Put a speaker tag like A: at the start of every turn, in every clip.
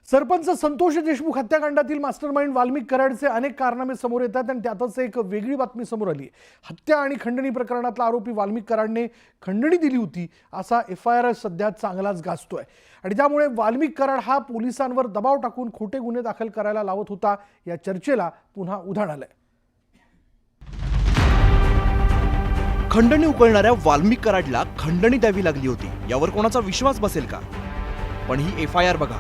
A: Sarpanch Santosh Deshmukh हत्याकांडातील mastermind Valmik कराडचे अनेक कारनामे समोर येतात आणि त्यातच एक वेगळी बातमी समोर आली। हत्या आणि खंडणी प्रकरणातला आरोपी वाल्मिक कराडने खंडणी दिली होती असा FIR सध्या चांगलाच गाजतोय आणि त्यामुळे वाल्मिक कराड हा पोलिसांवर दबाव टाकून खोटे गुन्हे दाखल करायला लावत होता या चर्चेला पुन्हा उधाण आलंय।
B: खंडणी उकळणाऱ्या वाल्मिक कराडला खंडणी द्यावी लागली होती यावर कोणाचा विश्वास बसेल का? पण ही FIR बघा,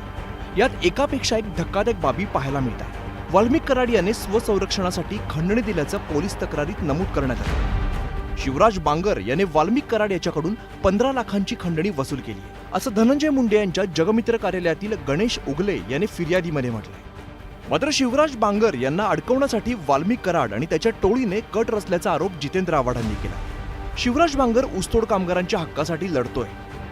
B: यात एकापेक्षा एक धक्कादायक बाबी पाहायला मिळतात। वाल्मिक कराड याने स्वसंरक्षणासाठी खंडणी दिल्याचं पोलीस तक्रारीत नमूद करण्यात आलं। शिवराज बांगर याने वाल्मिक कराड याच्याकडून 15 लाखांची खंडणी वसूल केली असं धनंजय मुंडे यांच्या जगमित्र कार्यालयातील गणेश उगले याने फिर्यादीमध्ये म्हटलंय। मात्र शिवराज बांगर यांना अडकवण्यासाठी वाल्मिक कराड आणि त्याच्या टोळीने कट रचल्याचा आरोप जितेंद्र आव्हाडांनी केला। शिवराज बांगर ऊसतोड कामगारांच्या हक्कासाठी लढतोय,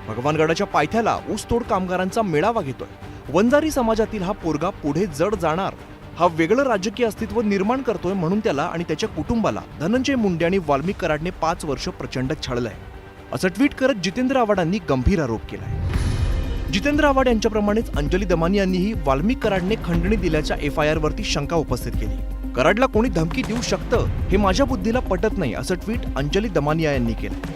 B: भगवानगडाच्या पायथ्याला ऊसतोड कामगारांचा मेळावा घेतोय, वंजारी समाजातील हा पोरगा पुढे जड जाणार, हा वेगळं राजकीय अस्तित्व निर्माण करतोय म्हणून त्याला आणि त्याच्या कुटुंबाला धनंजय मुंडे आणि वाल्मिक कराडने 5 वर्ष प्रचंड छळलंय असं ट्विट करत जितेंद्र आव्हाडांनी गंभीर आरोप केलाय। जितेंद्र आव्हाड यांच्याप्रमाणेच अंजली दमानी यांनीही वाल्मिक कराडने खंडणी दिल्याच्या FIR वरती शंका उपस्थित केली। कराडला कोणी धमकी देऊ शकतं हे माझ्या बुद्धीला पटत नाही असं ट्विट अंजली दमानिया यांनी केलं।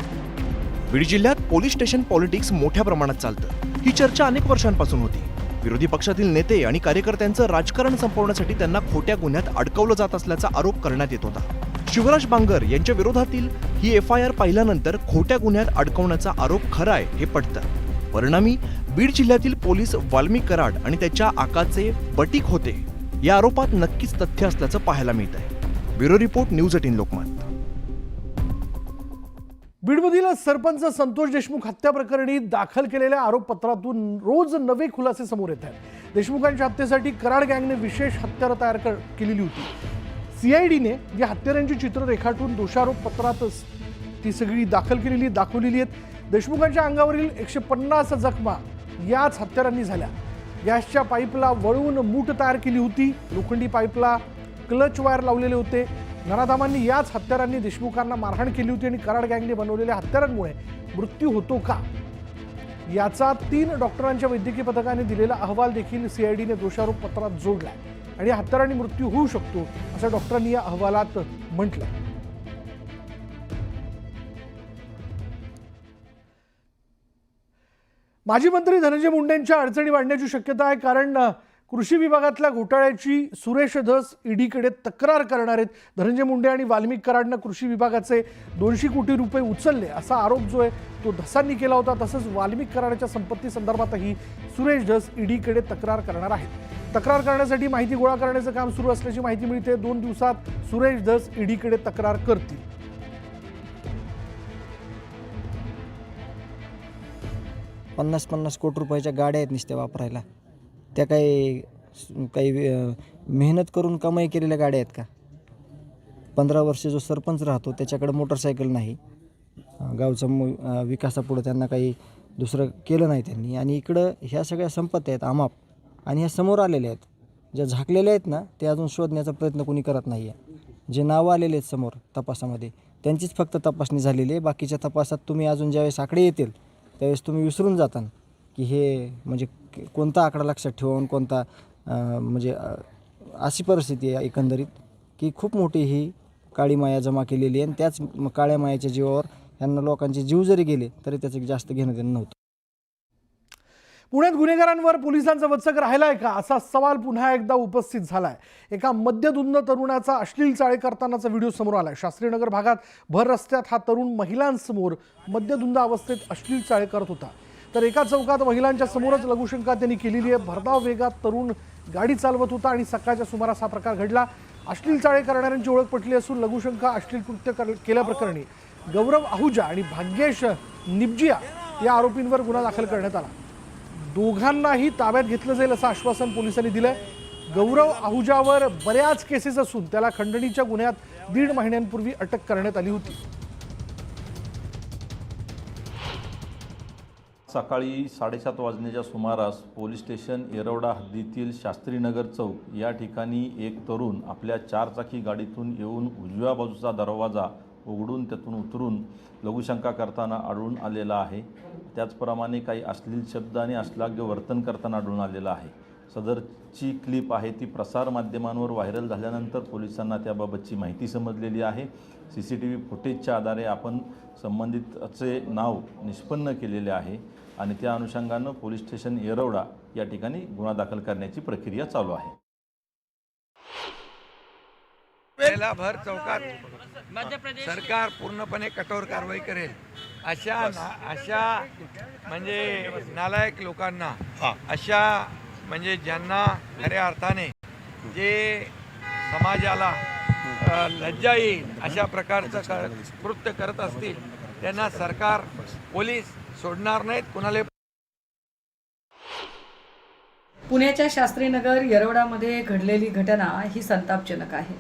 B: बीड जिल्ह्यात पोलीस स्टेशन पॉलिटिक्स मोठ्या प्रमाणात चालतं, ही चर्चा अनेक वर्षांपासून होती। विरोधी पक्षातील नेते आणि कार्यकर्त्यांचं राजकारण संपवण्यासाठी त्यांना खोट्या गुन्ह्यात अडकवलं जात असल्याचा आरोप करण्यात येत होता। शिवराज बांगर यांच्या विरोधातील ही FIR पाहिल्यानंतर खोट्या गुन्ह्यात अडकवण्याचा आरोप खरा आहे हे पटतं। परिणामी बीड जिल्ह्यातील पोलीस वाल्मिक कराड आणि त्याच्या आकाचे बटीक होते या आरोपात नक्कीच तथ्य असल्याचं पाहायला मिळतंय। Bureau report, news 18 Lokmat.
A: बीडमधील सरपंच संतोष देशमुख हत्या प्रकरणी दाखल केलेल्या आरोपपत्रातून रोज नवे खुलासे समोर येत आहेत। देशमुखांच्या हत्येसाठी कराड गँगने विशेष हत्यारं तयार केलेली होती। CIDने या हत्यारांची चित्र रेखाटून दोषारोपपत्रात ती सगळी दाखवलेली आहेत। देशमुखांच्या अंगावरील 150 जखमा याच हत्यारांनी झाल्या। गॅसच्या पाईपला वळवून मूठ तयार केली होती, लोखंडी पाईपला क्लच वायर लावलेले होते। नराधामांनी याच हत्यारांनी देशमुखांना मारहाण केली होती आणि कराड गँगने बनवलेल्या हत्यारांमुळे मृत्यू होतो का याचा 3 डॉक्टरांच्या वैद्यकीय पथकाने दिलेला अहवाल देखील CIDने दोषारोप पत्रात जोडलाय आणि या हत्यारांनी मृत्यू होऊ शकतो असं डॉक्टरांनी या अहवालात म्हटलंय। माजी मंत्री धनंजय मुंडेंच्या अडचणी वाढण्याची शक्यता आहे, कारण कृषी विभागातल्या घोटाळ्याची सुरेश धस ईडीकडे तक्रार करणार आहेत। धनंजय मुंडे आणि वाल्मिक कराडनं कृषी विभागाचे 200 कोटी रुपये उचलले असा आरोप जो आहे तो धसांनी केला होता। तसंच वाल्मिक कराडच्या संपत्ती संदर्भातही सुरेश धस ईडीकडे तक्रार करणार आहेत। तक्रार करण्यासाठी माहिती गोळा करण्याचं काम सुरू असल्याची माहिती मिळते। 2 दिवसात सुरेश धस ईडीकडे तक्रार करतील।
C: 50-50 कोटी रुपयाच्या गाड्या आहेत नुसत्या वापरायला, त्या काही मेहनत करून कमाई केलेल्या गाड्या आहेत का? 15 वर्ष जो सरपंच राहतो त्याच्याकडे मोटरसायकल नाही, गावचा विकासापुढे त्यांना काही दुसरं केलं नाही त्यांनी, आणि इकडं ह्या सगळ्या संपत्ती आहेत अमाप, आणि ह्या समोर आलेल्या आहेत। ज्या झाकलेल्या आहेत ना ते अजून शोधण्याचा प्रयत्न कोणी करत नाही आहे। जे नावं आलेले आहेत समोर तपासामध्ये त्यांचीच फक्त तपासणी झालेली आहे। बाकीच्या तपासात तुम्ही अजून ज्यावेळेस आकडे येतील त्यावेळेस तुम्ही विसरून जाता की हे म्हणजे कोणता आकडा लक्षात ठेवून कोणता, म्हणजे अशी परिस्थिती आहे एकंदरीत की खूप मोठी ही काळी माया जमा केलेली आहे, आणि त्याच काळ्या मायाच्या जीवावर यांना लोकांचे जीव जरी गेले तरी त्याचं जास्त घेणं देणं नव्हतं।
A: पुण्यात गुन्हेगारांवर पोलिसांचा वचक राहिलाय का असा सवाल पुन्हा एकदा उपस्थित झालाय। एका मद्यधुंद तरुणाचा अश्लील चाळे करतानाचा व्हिडिओ समोर आलाय। शास्त्रीनगर भागात भर रस्त्यात हा तरुण महिलांसमोर मद्यधुंद अवस्थेत अश्लील चाळे करत होता, तर एका चौकात महिलांच्या समोरच लघुशंका त्यांनी केलेली आहे। भरधाव वेगात तरुण गाडी चालवत होता आणि सकाळच्या सुमारास हा प्रकार घडला। अश्लील चाळे करणाऱ्यांची ओळख पटली असून लघुशंका अश्लील कृत्य केल्याप्रकरणी गौरव आहुजा आणि भाग्येश निबजिया या आरोपींवर गुन्हा दाखल करण्यात आला। दोघांनाही ताब्यात घेतलं जाईल असं आश्वासन पोलिसांनी दिलंय। गौरव आहुजावर बऱ्याच केसेस असून त्याला खंडणीच्या गुन्ह्यात 1.5 महिन्यांपूर्वी अटक करण्यात आली होती।
D: सकाळी 7:30 वाजण्याच्या सुमारास पोलीस स्टेशन येरवडा हद्दीतील शास्त्रीनगर चौक या ठिकाणी एक तरुण आपल्या 4 चाकी गाडीतून येऊन उजव्या बाजूचा दरवाजा उघडून त्यातून उतरून लघुशंका करताना आढळून आलेला आहे। त्याचप्रमाणे काही अश्लील शब्द आणि अश्लाघ्य वर्तन करताना आढळून आलेला आहे। सदरची क्लिप आहे ती प्रसारमाध्यमांवर व्हायरल झाल्यानंतर पोलिसांना त्याबाबतची माहिती समजलेली आहे. CCTV फुटेजच्या आधारे आपण संबंधितचे नाव निष्पन्न केलेले आहे आणि त्या अनुषंगानं पोलीस स्टेशन येरवडा या ठिकाणी गुन्हा दाखल करण्याची प्रक्रिया चालू आहे.
E: वेळेला भर चौकात सरकार पूर्णपणे कठोर कारवाई करेल. अशा म्हणजे नालायक लोकांना, अशा म्हणजे ज्यांना खऱ्या अर्थाने जे समाजाला लज्जा येईल अशा प्रकारचं कृत्य करत असतील त्यांना सरकार, पोलीस सोडणार नाहीत कुणाला.
F: पुण्याच्या शास्त्रीनगर येरवडामध्ये घडलेली घटना ही संतापजनक आहे,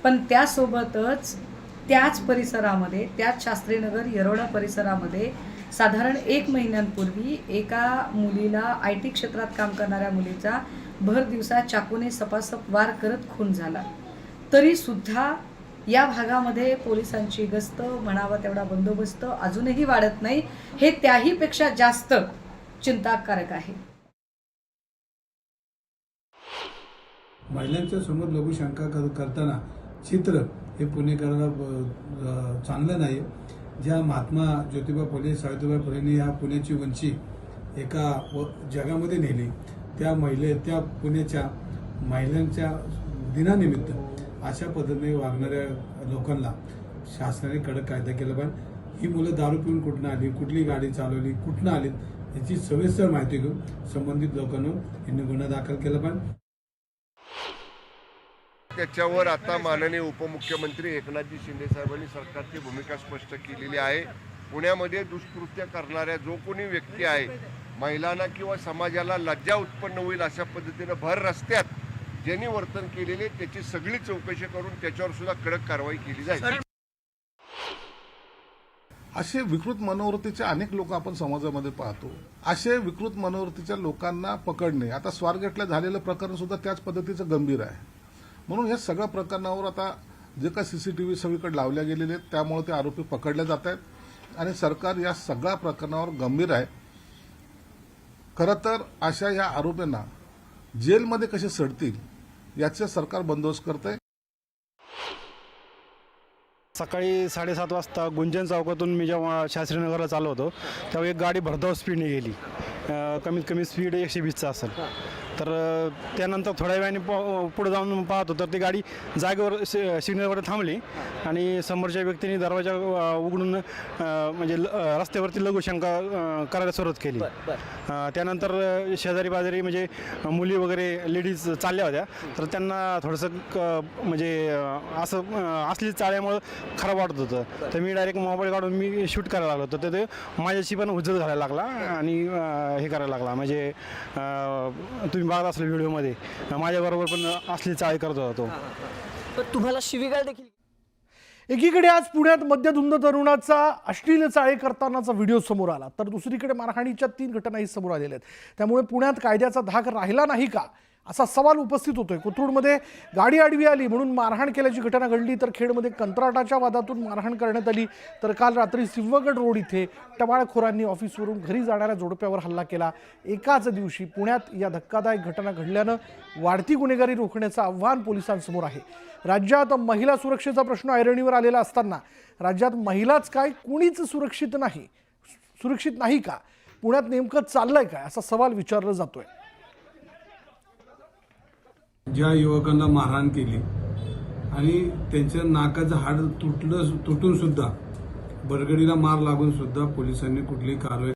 F: पण त्यासोबतच त्याच परिसरामध्ये, त्याच शास्त्रीनगर येरवडा परिसरामध्ये साधारण 1 महिन्यांपूर्वी एका मुलीला IT क्षेत्रात काम करणाऱ्या मुलीचा भर दिवसा चाकूने सपासप वार करत खून झाला. तरी सुद्धा या भागामध्ये पोलिसांची गस्त, म्हणावा तेवढा बंदोबस्त अजूनही वाढत नाही. हे त्याहीपेक्षा जास्त चिंताकारक आहे.
G: महिलांच्या समोर लघुशंका करताना चित्र हे पुणेकरांना चांगलं नाही. ज्या महात्मा ज्योतिबा फुले, सावित्रीबाई फुलेंनी या पुण्याची उंची एका जगामध्ये नेली, त्या पुण्याच्या महिलांच्या दिनानिमित्त अशा पद्धतीने वागणाऱ्या लोकांना शासनाने कडक कायदा केला पाहिजे. ही मुलं दारू पिऊन कुठनं आली, कुठली गाडी चालवली, कुठनं आली याची सविस्तर माहिती घेऊन संबंधित लोकांना यांनी गुन्हा दाखल केला पाहिजे.
H: त्याच्यावर आता माननीय उपमुख्यमंत्री एकनाथजी शिंदे साहेबांनी सरकारची भूमिका स्पष्ट केलेली आहे. पुण्यामध्ये दुष्कृत्य करणाऱ्या जो कोणी व्यक्ती आहे, महिलांना किंवा समाजाला लज्जा उत्पन्न होईल अशा पद्धतीनं भर रस्त्यात ज्यांनी वर्तन केलेले त्याची सगळी चौकशी करून त्याच्यावर सुद्धा कडक कारवाई केली जाईल.
I: असे विकृत मनोवृत्तीचे अनेक लोक आपण समाजामध्ये पाहतो. असे विकृत मनोवृत्तीच्या लोकांना पकडणे, आता स्वारगेटला झालेलं प्रकरण सुद्धा त्याच पद्धतीचं गंभीर आहे. म्हणून हे सगळ्या प्रकरणावर आता जे काही CCTV सगळीकडे लावल्या गेलेले आहेत त्यामुळे ते आरोपी पकडले जात आहेत आणि सरकार या सगळ्या प्रकरणावर गंभीर आहे. खरं तर अशा या आरोपींना जेलमध्ये कसे सडतील याचे सरकार बंदोबस्त करतंय.
J: सकाळी 7:30 वाजता गुंजन चौकातून मी जेव्हा शास्त्रीनगरला चाललो होतो तेव्हा एक गाडी भरधाव स्पीडने गेली. कमीत कमी स्पीड 120चा असेल. तर त्यानंतर थोड्या वेळाने पुढे जाऊन पाहतो तर ती गाडी जागेवर सिग्नलवर थांबली आणि समोरच्या व्यक्तीने दरवाजा उघडून म्हणजे रस्त्यावरती लघुशंका करायला सुरुवात केली. त्यानंतर शेजारी बाजारी म्हणजे मुली वगैरे लेडीज चालल्या होत्या, तर त्यांना थोडंसं म्हणजे असं असली चाळ्यामुळं खराब वाटत होतं. तर मी डायरेक्ट मोबाईल काढून मी शूट करायला लागलो होतो. तर ते माझ्याशी पण हुज्जत घालायला लागला आणि हे करायला लागला. म्हणजे तुम्ही बघत असले व्हिडिओमध्ये माझ्याबरोबर पण असली चाळी करत होता तो.
C: तुम्हाला शिवीगाळ देखील.
A: एकीकडे आज पुण्यात मद्यधुंद तरुणाचा अश्लील चाळे करतानाचा व्हिडिओ समोर आला, तर दुसरीकडे मारहाणीच्या 3 घटनाही समोर आलेल्या आहेत. त्यामुळे पुण्यात कायद्याचा धाक राहिला नाही का असा सवाल उपस्थित होतोय. कोथरूडमध्ये गाडी आडवी आली म्हणून मारहाण केल्याची घटना घडली, तर खेडमध्ये कंत्राटाच्या वादातून मारहाण करण्यात आली. तर काल रात्री सिंहगड रोड इथे टवाळखोरांनी ऑफिसवरून घरी जाणाऱ्या जोडप्यावर हल्ला केला. एकाच दिवशी पुण्यात या धक्कादायक घटना घडल्यानं वाढती गुन्हेगारी रोखण्याचं आव्हान पोलिसांसमोर आहे. राज्यात महिला सुरक्षेचा प्रश्न ऐरणीवर आलेला असताना राज्यात महिलाच काय कुणीच सुरक्षित नाही का? पुण्यात नेमकं चाललंय काय असा सवाल विचारला जातोय.
G: ज्या युवकांना मारहाण केली आणि त्यांच्या नाकाचं हाड तुटून सुद्धा बरगडीला मार लागून सुद्धा पोलिसांनी कुठलीही कारवाई